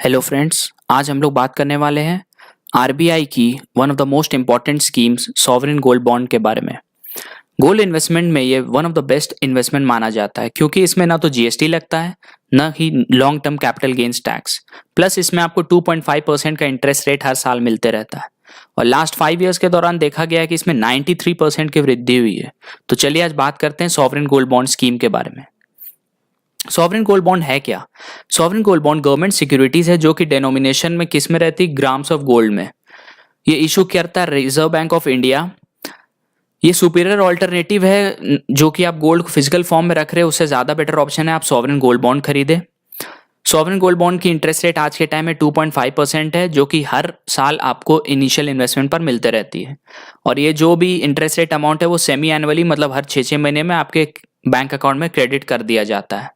Hello friends, आज हम लोग बात करने वाले हैं आरबीआई की one of the most important schemes sovereign gold bond के बारे में। गोल्ड इन्वेस्टमेंट में ये one of the best investment माना जाता है क्योंकि इसमें ना तो जीएसटी लगता है ना ही long term capital gains tax, plus इसमें आपको 2.5% का इंटरेस्ट रेट हर साल मिलते रहता है और लास्ट 5 ईयर्स के दौरान देखा गया है कि इसमें 93% की वृद्धि हुई है। तो चलिए आज बात करते हैं सॉवरेन गोल्ड बॉन्ड स्कीम के बारे में। सॉवरेन गोल्ड बॉन्ड है क्या? Sovereign gold bond government securities है जो कि डेनोमिनेशन में किस में रहती है, ग्राम्स ऑफ गोल्ड में। ये इशू करता है रिजर्व बैंक ऑफ इंडिया। ये सुपीरियर ऑल्टरनेटिव है, जो कि आप गोल्ड को फिजिकल फॉर्म में रख रहे हो उससे ज्यादा बेटर ऑप्शन है आप सॉवरेन गोल्ड बॉन्ड खरीदे। सॉवरेन गोल्ड बॉन्ड की इंटरेस्ट रेट आज के टाइम में 2.5% है, जो कि हर साल आपको इनिशियल इन्वेस्टमेंट पर मिलते रहती है। और ये जो भी इंटरेस्ट रेट अमाउंट है वो सेमी एनुअली, मतलब हर 6 महीने में आपके बैंक अकाउंट में क्रेडिट कर दिया जाता है।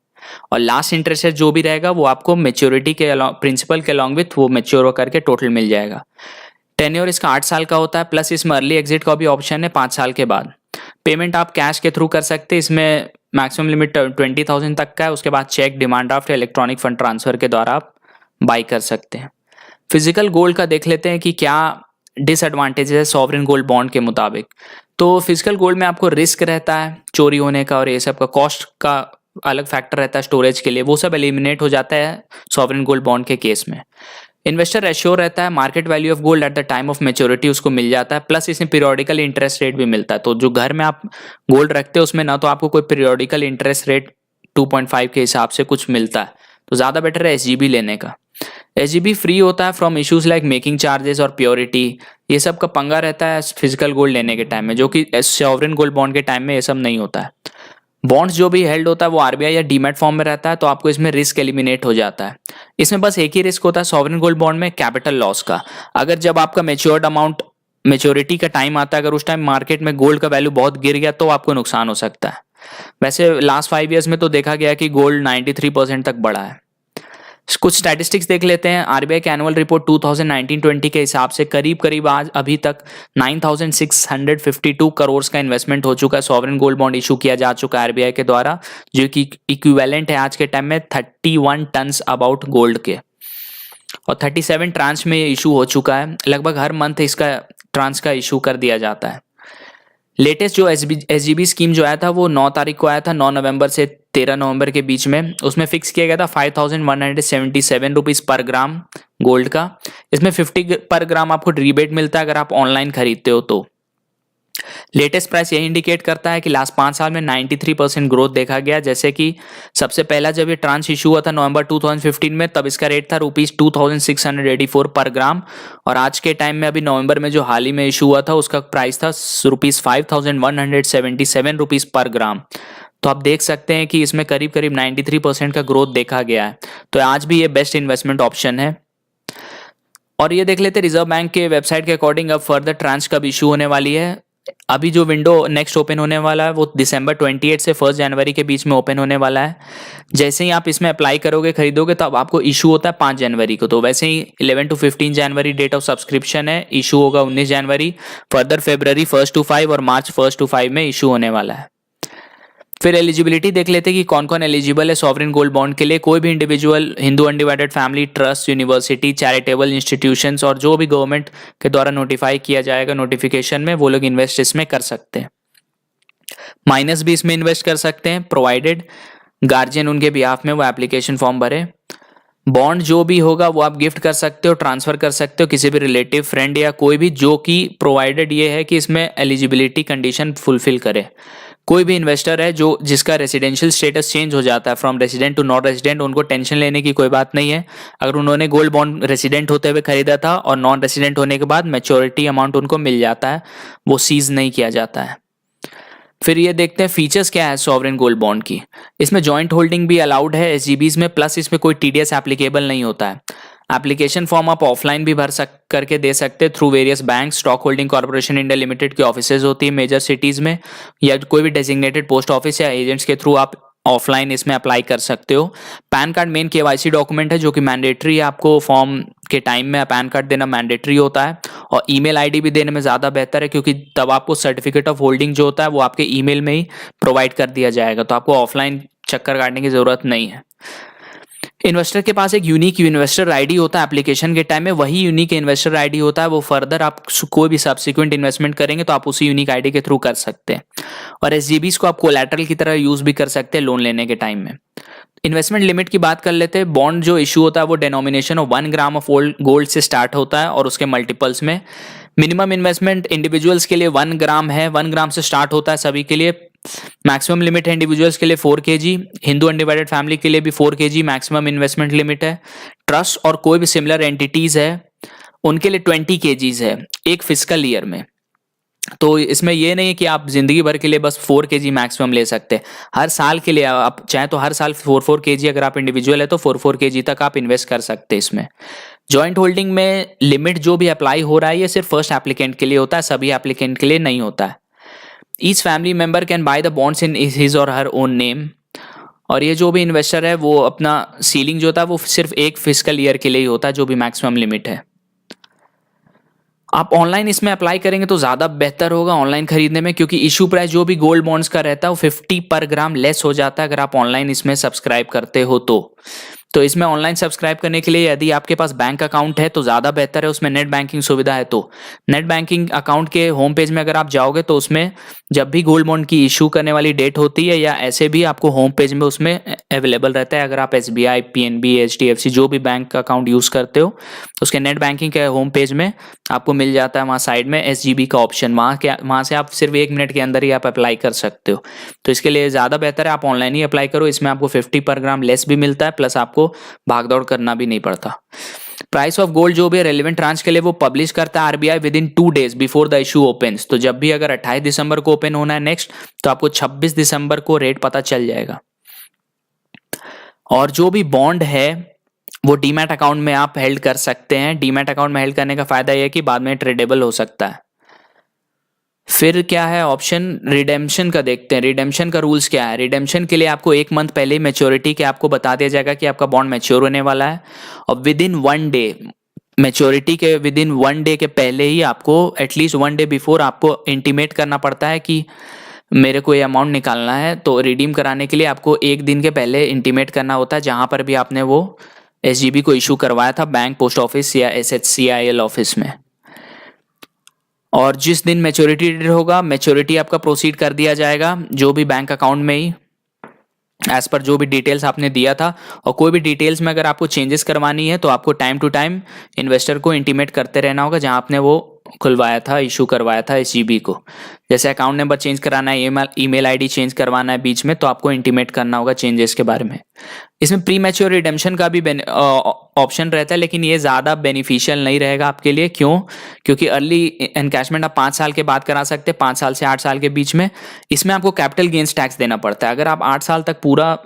और लास्ट इंटरेस्ट रेट जो भी रहेगा वो आपको मेच्योरिटी के प्रिंसिपल के अलॉन्ग विथ वो मेच्योर करके टोटल मिल जाएगा। टेन्योर इसका 8 साल का होता है, प्लस इसमें अर्ली एग्जिट का भी ऑप्शन है 5 साल के बाद। पेमेंट आप कैश के थ्रू कर सकते हैं, इसमें मैक्सिमम लिमिट 20,000 तक का है। उसके बाद चेक, डिमांड ड्राफ्ट या इलेक्ट्रॉनिक फंड ट्रांसफर के द्वारा आप बाई कर सकते हैं। फिजिकल गोल्ड का देख लेते हैं कि क्या डिसएडवांटेज है सॉवरेन गोल्ड बॉन्ड के मुताबिक। तो फिजिकल गोल्ड में आपको रिस्क रहता है चोरी होने का और ये सब का, कॉस्ट का अलग फैक्टर रहता है स्टोरेज के लिए, वो सब एलिमिनेट हो जाता है सॉवरेन गोल्ड बॉन्ड के केस में। इन्वेस्टर एश्योर रहता है, market value of gold at the time of maturity उसको मिल जाता है, प्लस इसमें पीरियोडिकल इंटरेस्ट रेट भी मिलता है। तो जो घर में आप गोल्ड रखते हो उसमें ना तो आपको कोई पीरियोडिकल इंटरेस्ट रेट 2.5 के हिसाब से कुछ मिलता है, तो ज़्यादा बेटर है एसजीबी लेने का। एसजीबी फ्री होता है from issues like making charges और प्योरिटी, ये सब का पंगा रहता है फिजिकल गोल्ड लेने के टाइम में, जो कि सॉवरेन गोल्ड बॉन्ड के टाइम में ये सब नहीं होता है। बॉन्ड्स जो भी हेल्ड होता है वो आरबीआई या डीमैट फॉर्म में रहता है, तो आपको इसमें रिस्क एलिमिनेट हो जाता है। इसमें बस एक ही रिस्क होता है सॉवरेन गोल्ड बॉन्ड में, कैपिटल लॉस का। अगर जब आपका मेच्योर्ड अमाउंट मेच्योरिटी का टाइम आता है, अगर उस टाइम मार्केट में गोल्ड का वैल्यू बहुत गिर गया तो आपको नुकसान हो सकता है। वैसे लास्ट 5 ईयर्स में तो देखा गया कि गोल्ड 93% तक बढ़ा है। कुछ स्टैटिस्टिक्स देख लेते हैं। आरबीआई के एनुअल रिपोर्ट 2019-20 के हिसाब से करीब करीब आज अभी तक 9,652 करोड़ का इन्वेस्टमेंट हो चुका है, सॉवरेन गोल्ड बॉन्ड इशू किया जा चुका है आरबीआई के द्वारा, जो कि इक्विवेलेंट है आज के टाइम में 31 टन्स अबाउट गोल्ड के। और 37 ट्रांच में ये इशू हो चुका है, लगभग हर मंथ इसका ट्रांच का इशू कर दिया जाता है। लेटेस्ट जो एसजीबी स्कीम जो आया था वो 9 तारीख को आया था, 9 नवंबर से 13 नवंबर के बीच में। उसमें फिक्स किया गया था 5,177 रुपीज़ पर ग्राम गोल्ड का। इसमें 50 पर ग्राम आपको रिबेट मिलता है अगर आप ऑनलाइन खरीदते हो तो। लेटेस्ट प्राइस यही इंडिकेट करता है कि लास्ट 5 साल में 93% ग्रोथ देखा गया। जैसे कि सबसे पहला जब ये ट्रांस इशू हुआ था नवंबर 2015 में, तब इसका रेट था ₹2,684 पर ग्राम, और आज के टाइम में अभी नवंबर में जो हाल ही में इशू हुआ था उसका प्राइस था ₹5,177 पर ग्राम। तो आप देख सकते हैं कि इसमें करीब करीब 93% का ग्रोथ देखा गया है। तो आज भी ये बेस्ट इन्वेस्टमेंट ऑप्शन है। और ये देख लेते हैं रिजर्व बैंक के वेबसाइट के अकॉर्डिंग अब फर्दर ट्रांच कब इशू होने वाली है। अभी जो विंडो नेक्स्ट ओपन होने वाला है वो दिसंबर 28 से 1 जनवरी के बीच में ओपन होने वाला है। जैसे ही आप इसमें अप्लाई करोगे, खरीदोगे, तो अब आपको इशू होता है 5 जनवरी को। तो वैसे ही 11 to 15 जनवरी डेट ऑफ सब्सक्रिप्शन है, इशू होगा 19 जनवरी। फर्दर फरवरी 1 to 5 और मार्च 1 to 5 में इशू होने वाला है। फिर एलिजिबिलिटी देख लेते हैं कि कौन कौन एलिजिबल है सॉवरेन गोल्ड बॉन्ड के लिए। कोई भी individual, Hindu undivided family, trust, university, charitable institutions और जो भी गवर्नमेंट के द्वारा नोटिफाई किया जाएगा नोटिफिकेशन में, वो लोग इन्वेस्ट इसमें कर सकते हैं। माइनस भी इसमें इन्वेस्ट कर सकते हैं, प्रोवाइडेड गार्जियन उनके बिहाफ में वो एप्लीकेशन फॉर्म भरे। बॉन्ड जो भी होगा वो आप गिफ्ट कर सकते हो, ट्रांसफर कर सकते हो किसी भी रिलेटिव, फ्रेंड या कोई भी, जो कि प्रोवाइडेड ये है कि इसमें एलिजिबिलिटी कंडीशन फुलफिल करे। कोई भी इन्वेस्टर है जो जिसका रेसिडेंशियल स्टेटस चेंज हो जाता है from resident to non resident, उनको टेंशन लेने की कोई बात नहीं है। अगर उन्होंने गोल्ड बॉन्ड रेसिडेंट होते हुए खरीदा था और नॉन रेसिडेंट होने के बाद मैच्योरिटी अमाउंट उनको मिल जाता है, वो सीज नहीं किया जाता है। फिर ये देखते हैं फीचर्स क्या है सॉवरेन गोल्ड बॉन्ड की। इसमें जॉइंट होल्डिंग भी अलाउड है एसजीबीज में, प्लस इसमें कोई टीडीएस एप्लीकेबल नहीं होता है। एप्लीकेशन फॉर्म आप ऑफलाइन भी भर करके दे सकते हैं through various bank, stock holding corporation India limited की ऑफिसेज होती है मेजर सिटीज में, या कोई भी डेजिग्नेटेड पोस्ट ऑफिस या एजेंट्स के थ्रू आप ऑफलाइन इसमें अप्लाई कर सकते हो। Pan card main KYC document है जो कि मैंडेटरी है, आपको फॉर्म के टाइम में पैन कार्ड देना मैंडेटरी होता है। और ईमेल आईडी भी देने में ज़्यादा बेहतर है, क्योंकि तब आपको सर्टिफिकेट ऑफ होल्डिंग जो होता है वो आपके ईमेल में ही प्रोवाइड कर दिया जाएगा, तो आपको ऑफलाइन चक्कर काटने की ज़रूरत नहीं है। इन्वेस्टर के पास एक यूनिक इन्वेस्टर आईडी होता है एप्लीकेशन के टाइम में, वही यूनिक इन्वेस्टर आईडी होता है, वो फर्दर आप कोई भी सब्सिक्वेंट इन्वेस्टमेंट करेंगे तो आप उसी यूनिक आईडी के थ्रू कर सकते हैं। और एसजीबीस को आप कोलैटरल की तरह यूज भी कर सकते हैं लोन लेने के टाइम में। इन्वेस्टमेंट लिमिट की बात कर लेते हैं। बॉन्ड जो इशू होता है वो denomination of 1 gram of gold से स्टार्ट होता है और उसके मल्टीपल्स में। मिनिमम इन्वेस्टमेंट इंडिविजुअल्स के लिए 1 ग्राम है, 1 ग्राम से स्टार्ट होता है सभी के लिए। मैक्सिमम लिमिट है इंडिविजुअल्स के लिए 4 kg, हिंदू अनडिवाइडेड फैमिली के लिए भी 4 kg मैक्सिमम इन्वेस्टमेंट लिमिट है। ट्रस्ट और कोई भी सिमिलर एंटिटीज है उनके लिए 20 kg है एक फिजिकल ईयर में। तो इसमें ये नहीं है कि आप जिंदगी भर के लिए बस 4 kg मैक्सिमम ले सकते हैं, हर साल के लिए आप चाहे तो हर साल 4 kg, अगर आप इंडिविजुअल है तो 4 kg तक आप इन्वेस्ट कर सकते हैं इसमें। जॉइंट होल्डिंग में लिमिट जो भी अप्लाई हो रहा है ये सिर्फ फर्स्ट एप्लीकेंट के लिए होता है, सभी एप्लीकेंट के लिए नहीं होता है। Each family member can by the bonds in his और हर ओन नेम। और ये जो भी इन्वेस्टर है वो अपना सीलिंग जो होता है वो सिर्फ एक फिजिकल ईयर के लिए ही होता है, जो भी मैक्सिमम लिमिट है। आप ऑनलाइन इसमें अप्लाई करेंगे तो ज़्यादा बेहतर होगा ऑनलाइन खरीदने में, क्योंकि इशू प्राइस जो भी गोल्ड बॉन्ड्स का रहता है वो 50 पर ग्राम लेस हो जाता है अगर आप ऑनलाइन इसमें सब्सक्राइब करते हो तो इसमें ऑनलाइन सब्सक्राइब करने के लिए यदि आपके पास बैंक अकाउंट है तो ज़्यादा बेहतर है, उसमें नेट बैंकिंग सुविधा है। तो नेट बैंकिंग अकाउंट के होम पेज में अगर आप जाओगे तो उसमें जब भी गोल्ड बॉन्ड की इशू करने वाली डेट होती है या ऐसे भी आपको होम पेज में उसमें अवेलेबल रहता है। अगर आप SBI, PNB, HDFC जो भी बैंक अकाउंट यूज़ करते हो उसके नेट बैंकिंग के होम पेज में आपको मिल जाता है वहाँ साइड में SGB का ऑप्शन, वहाँ से आप सिर्फ 1 मिनट के अंदर ही आप अप्लाई कर सकते हो। तो इसके लिए ज़्यादा बेहतर है आप ऑनलाइन ही अप्लाई करो, इसमें आपको 50 पर ग्राम लेस भी मिलता है, प्लस आपको भागदौड़ करना भी नहीं पड़ता। प्राइस ऑफ गोल्ड जो भी रेलेवेंट ट्रांच के लिए वो पब्लिश करता है RBI with in 2 days before the issue opens. तो जब भी अगर 28 दिसंबर को ओपन होना है नेक्स्ट, तो आपको 26 दिसंबर को रेट पता चल जाएगा। और जो भी बॉन्ड है वो डीमैट अकाउंट में आप हेल्ड कर सकते हैं। डीमैट अकाउंट में हेल्ड करने का फायदा यह है कि बाद में ट्रेडेबल हो सकता है। फिर क्या है ऑप्शन रिडेम्पशन का, देखते हैं रिडेम्पशन का रूल्स क्या है। रिडेम्पशन के लिए आपको 1 मंथ पहले मैच्योरिटी के आपको बता दिया जाएगा कि आपका बॉन्ड मैच्योर होने वाला है, और विद इन 1 डे मैच्योरिटी के विद इन 1 डे के पहले ही आपको एटलीस्ट 1 डे बिफोर आपको इंटीमेट करना पड़ता है कि मेरे को ये अमाउंट निकालना है। तो रिडीम कराने के लिए आपको 1 दिन के पहले इंटीमेट करना होता है, जहां पर भी आपने वो SGB को इशू करवाया था बैंक, पोस्ट ऑफिस या SHCIL ऑफिस में। और जिस दिन मैच्योरिटी डेट होगा मैच्योरिटी आपका प्रोसीड कर दिया जाएगा जो भी बैंक अकाउंट में ही एज पर जो भी डिटेल्स आपने दिया था। और कोई भी डिटेल्स में अगर आपको चेंजेस करवानी है तो आपको टाइम टू टाइम इन्वेस्टर को इंटीमेट करते रहना होगा जहां आपने वो खुलवाया था, इशू करवाया था SGB को। जैसे अकाउंट नंबर चेंज कराना है, ईमेल ID चेंज करवाना है बीच में, तो आपको इंटीमेट करना होगा चेंजेस के बारे में। इसमें प्री मैच्योर रिडेम्पशन का भी ऑप्शन रहता है, लेकिन ये ज़्यादा बेनिफिशियल नहीं रहेगा आपके लिए। क्यों? क्योंकि अर्ली एनकैशमेंट आप 5 साल के बाद करा सकते हैं, 5 साल से 8 साल के बीच में। इसमें आपको कैपिटल गेन्स टैक्स देना पड़ता है। अगर आप 8 साल तक पूरा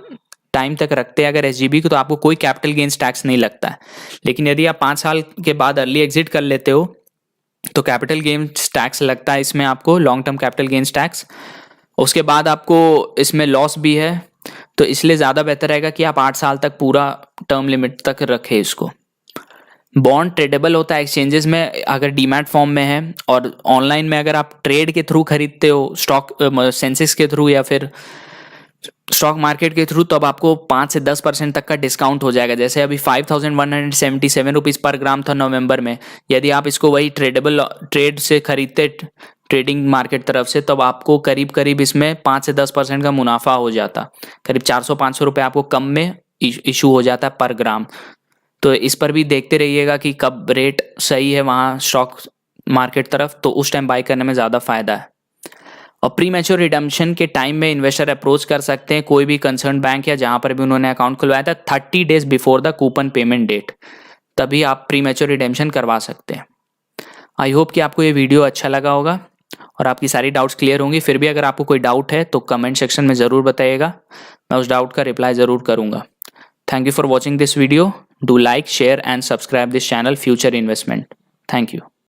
टाइम तक रखते हैं अगर SGB को, तो आपको कोई कैपिटल गेन्स टैक्स नहीं लगता है। लेकिन यदि आप 5 साल के बाद अर्ली एग्जिट कर लेते हो तो कैपिटल गेन्स टैक्स लगता है इसमें आपको, long term capital gains tax. उसके बाद आपको इसमें लॉस भी है, तो इसलिए ज़्यादा बेहतर रहेगा कि आप 8 साल तक पूरा टर्म लिमिट तक रखें इसको। बॉन्ड ट्रेडेबल होता है एक्सचेंजेस में अगर डीमैट फॉर्म में है, और ऑनलाइन में अगर आप ट्रेड के थ्रू खरीदते हो, स्टॉक सेंसेक्स के थ्रू या फिर स्टॉक मार्केट के थ्रू, तब आपको 5 से 10% तक का डिस्काउंट हो जाएगा। जैसे अभी 5177 रुपीज़ पर ग्राम था नवंबर में, यदि आप इसको वही ट्रेड से खरीदते ट्रेडिंग मार्केट तरफ से, तब आपको करीब करीब इसमें 5 से 10% का मुनाफा हो जाता, करीब 400-500 रुपये आपको कम में इशू हो जाता है पर ग्राम। तो इस पर भी देखते रहिएगा कि कब रेट सही है वहाँ स्टॉक मार्केट तरफ, तो उस टाइम बाई करने में ज़्यादा फायदा है। और प्री मैच्योर रिडम्पशन के टाइम में इन्वेस्टर अप्रोच कर सकते हैं कोई भी कंसर्न बैंक या जहां पर भी उन्होंने अकाउंट खुलवाया था 30 days before the coupon payment date, तभी आप प्री मैच्योर रिडम्पशन करवा सकते हैं। आई होप कि आपको ये वीडियो अच्छा लगा होगा और आपकी सारी डाउट्स क्लियर होंगी। फिर भी अगर आपको कोई डाउट है तो कमेंट सेक्शन में ज़रूर बताइएगा, मैं उस डाउट का रिप्लाई ज़रूर करूँगा। Thank you for watching this video. Do like, share and subscribe this channel future investment. Thank you.